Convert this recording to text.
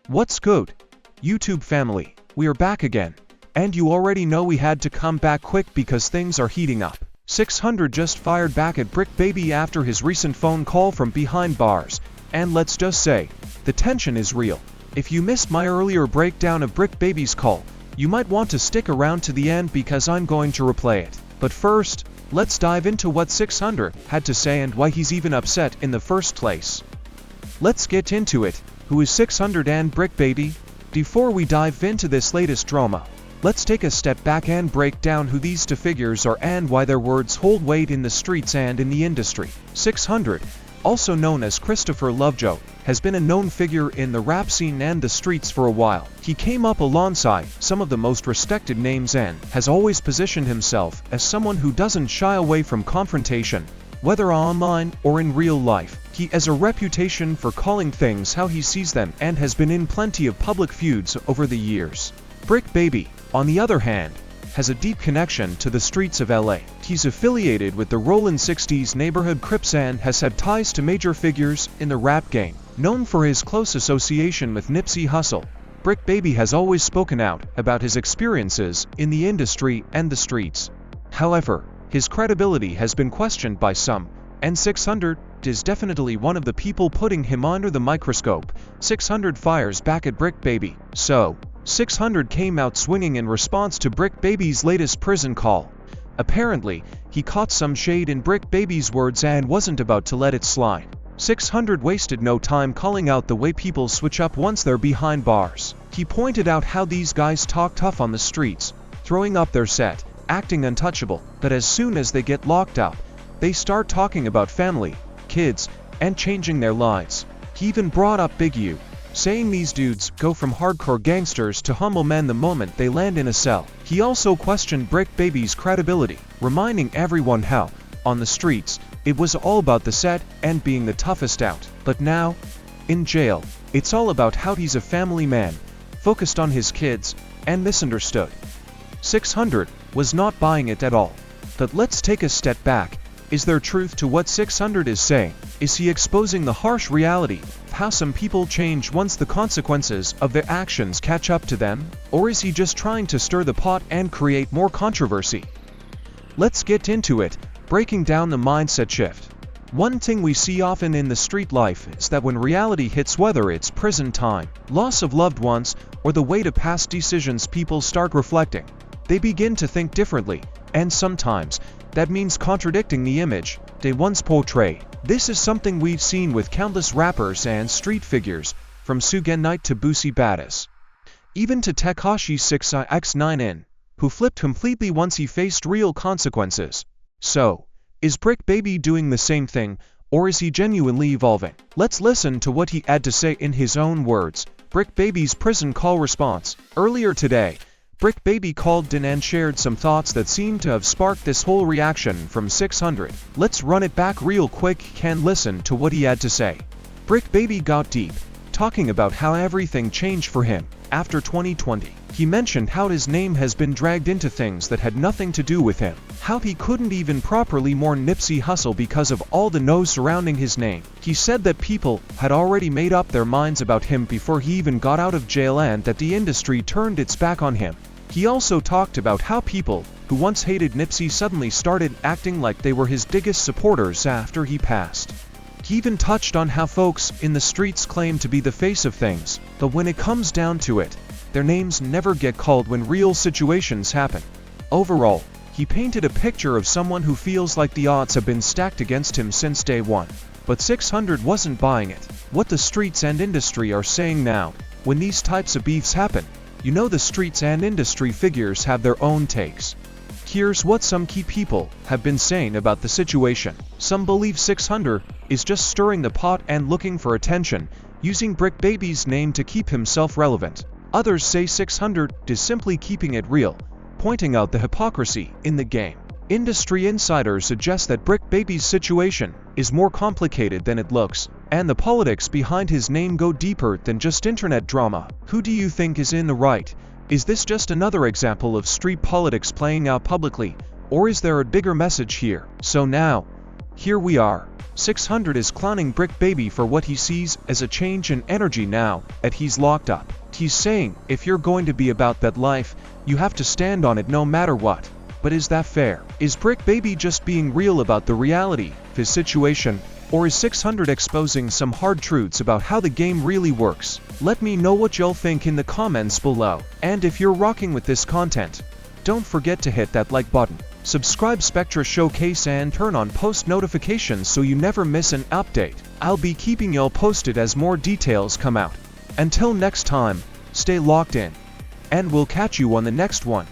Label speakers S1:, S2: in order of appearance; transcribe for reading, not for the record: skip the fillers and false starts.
S1: What's good, YouTube family? We are back again. And you already know we had to come back quick because things are heating up. 600 just fired back at Brick Baby after his recent phone call from behind bars. And let's just say, the tension is real. If you missed my earlier breakdown of Brick Baby's call, you might want to stick around to the end because I'm going to replay it. But first, let's dive into what 600 had to say and why he's even upset in the first place. Let's get into it. Who is 600 and Brick Baby? Before we dive into this latest drama, let's take a step back and break down who these two figures are and why their words hold weight in the streets and in the industry. 600, also known as Christopher Lovejoy, has been a known figure in the rap scene and the streets for a while. He came up alongside some of the most respected names and has always positioned himself as someone who doesn't shy away from confrontation, whether online or in real life. He has a reputation for calling things how he sees them and has been in plenty of public feuds over the years. Brick Baby, on the other hand, has a deep connection to the streets of LA. He's affiliated with the Rollin' 60s neighborhood Crips and has had ties to major figures in the rap game. Known for his close association with Nipsey Hussle, Brick Baby has always spoken out about his experiences in the industry and the streets. However, his credibility has been questioned by some, and 600 is definitely one of the people putting him under the microscope. 600 fires back at Brick Baby. So, 600 came out swinging in response to Brick Baby's latest prison call. Apparently, he caught some shade in Brick Baby's words and wasn't about to let it slide. 600 wasted no time calling out the way people switch up once they're behind bars. He pointed out how these guys talk tough on the streets, throwing up their set, acting untouchable, but as soon as they get locked up, they start talking about family, kids, and changing their lives. He even brought up Big U, saying these dudes go from hardcore gangsters to humble men the moment they land in a cell. He also questioned Brick Baby's credibility, reminding everyone how, on the streets, it was all about the set and being the toughest out. But now, in jail, it's all about how he's a family man, focused on his kids, and misunderstood. 600 was not buying it at all. But let's take a step back. Is there truth to what 600 is saying? Is he exposing the harsh reality of how some people change once the consequences of their actions catch up to them? Or is he just trying to stir the pot and create more controversy? Let's get into it, breaking down the mindset shift. One thing we see often in the street life is that when reality hits, whether it's prison time, loss of loved ones, or the weight of past decisions, people start reflecting. They begin to think differently, and sometimes that means contradicting the image they once portrayed. This is something we've seen with countless rappers and street figures, from Suge Knight to Boosie Badazz, even to Tekashi 6ix9ine, who flipped completely once he faced real consequences. So, is Brick Baby doing the same thing, or is he genuinely evolving? Let's listen to what he had to say in his own words. Brick Baby's prison call response. Earlier today, Brick Baby called in and shared some thoughts that seem to have sparked this whole reaction from 600. Let's run it back real quick and listen to what he had to say. Brick Baby got deep, talking about how everything changed for him after 2020. He mentioned how his name has been dragged into things that had nothing to do with him, how he couldn't even properly mourn Nipsey Hussle because of all the no's surrounding his name. He said that people had already made up their minds about him before he even got out of jail and that the industry turned its back on him. He also talked about how people who once hated Nipsey suddenly started acting like they were his biggest supporters after he passed. He even touched on how folks in the streets claim to be the face of things, but when it comes down to it, their names never get called when real situations happen. Overall, he painted a picture of someone who feels like the odds have been stacked against him since day one. But 600 wasn't buying it. What the streets and industry are saying now, when these types of beefs happen, you know the streets and industry figures have their own takes. Here's what some key people have been saying about the situation. Some believe 600 is just stirring the pot and looking for attention, using Brick Baby's name to keep himself relevant. Others say 600 is simply keeping it real, pointing out the hypocrisy in the game. Industry insiders suggest that Brick Baby's situation is more complicated than it looks, and the politics behind his name go deeper than just internet drama. Who do you think is in the right? Is this just another example of street politics playing out publicly, or is there a bigger message here? So now, Here we are. 600 is clowning Brick Baby for what he sees as a change in energy now that he's locked up. He's saying, if you're going to be about that life, you have to stand on it no matter what. But is that fair? Is Brick Baby just being real about the reality of his situation? Or is 600 exposing some hard truths about how the game really works? Let me know what y'all think in the comments below. And if you're rocking with this content, don't forget to hit that like button, subscribe SpectraShowcase and turn on post notifications so you never miss an update. I'll be keeping y'all posted as more details come out. Until next time, stay locked in, and we'll catch you on the next one.